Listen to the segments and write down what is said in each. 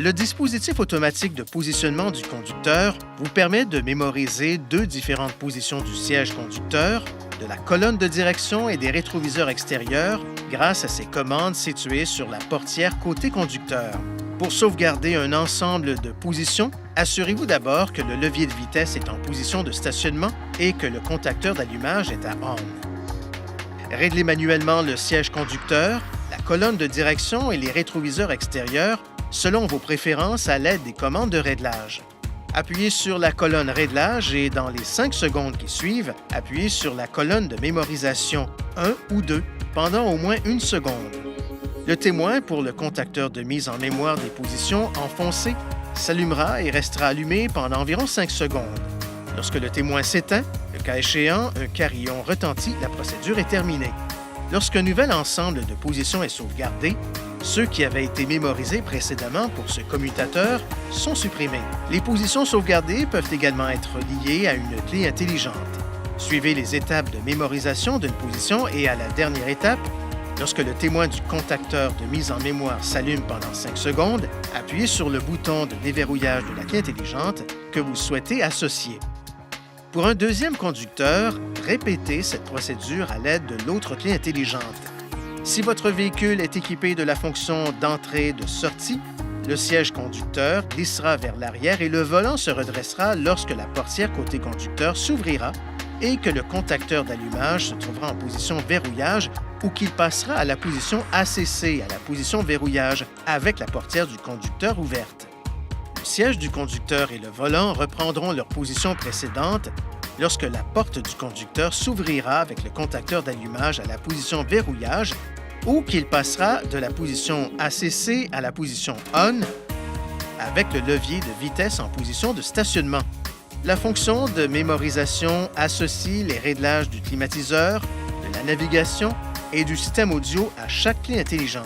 Le dispositif automatique de positionnement du conducteur vous permet de mémoriser deux différentes positions du siège conducteur, de la colonne de direction et des rétroviseurs extérieurs grâce à ces commandes situées sur la portière côté conducteur. Pour sauvegarder un ensemble de positions, assurez-vous d'abord que le levier de vitesse est en position de stationnement et que le contacteur d'allumage est à on. Réglez manuellement le siège conducteur, la colonne de direction et les rétroviseurs extérieurs selon vos préférences à l'aide des commandes de réglage. Appuyez sur la colonne Réglage et dans les 5 secondes qui suivent, appuyez sur la colonne de mémorisation 1 ou 2 pendant au moins 1 seconde. Le témoin pour le contacteur de mise en mémoire des positions enfoncées s'allumera et restera allumé pendant environ 5 secondes. Lorsque le témoin s'éteint, le cas échéant, un carillon retentit, la procédure est terminée. Lorsqu'un nouvel ensemble de positions est sauvegardé, ceux qui avaient été mémorisés précédemment pour ce commutateur sont supprimés. Les positions sauvegardées peuvent également être liées à une clé intelligente. Suivez les étapes de mémorisation d'une position et à la dernière étape, lorsque le témoin du contacteur de mise en mémoire s'allume pendant 5 secondes, appuyez sur le bouton de déverrouillage de la clé intelligente que vous souhaitez associer. Pour un deuxième conducteur, répétez cette procédure à l'aide de l'autre clé intelligente. Si votre véhicule est équipé de la fonction d'entrée et de sortie, le siège conducteur glissera vers l'arrière et le volant se redressera lorsque la portière côté conducteur s'ouvrira et que le contacteur d'allumage se trouvera en position verrouillage ou qu'il passera à la position ACC, à la position verrouillage, avec la portière du conducteur ouverte. Le siège du conducteur et le volant reprendront leur position précédente lorsque la porte du conducteur s'ouvrira avec le contacteur d'allumage à la position verrouillage ou qu'il passera de la position ACC à la position ON avec le levier de vitesse en position de stationnement. La fonction de mémorisation associe les réglages du climatiseur, de la navigation et du système audio à chaque clé intelligente.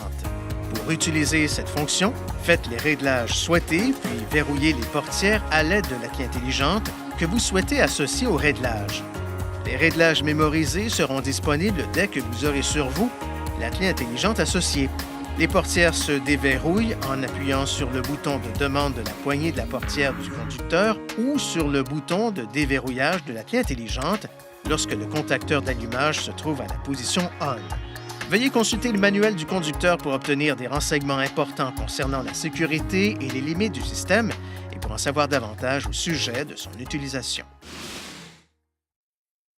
Pour utiliser cette fonction, faites les réglages souhaités puis verrouillez les portières à l'aide de la clé intelligente que vous souhaitez associer au réglage. Les réglages mémorisés seront disponibles dès que vous aurez sur vous la clé intelligente associée. Les portières se déverrouillent en appuyant sur le bouton de demande de la poignée de la portière du conducteur ou sur le bouton de déverrouillage de la clé intelligente lorsque le contacteur d'allumage se trouve à la position ON. Veuillez consulter le manuel du conducteur pour obtenir des renseignements importants concernant la sécurité et les limites du système et pour en savoir davantage au sujet de son utilisation.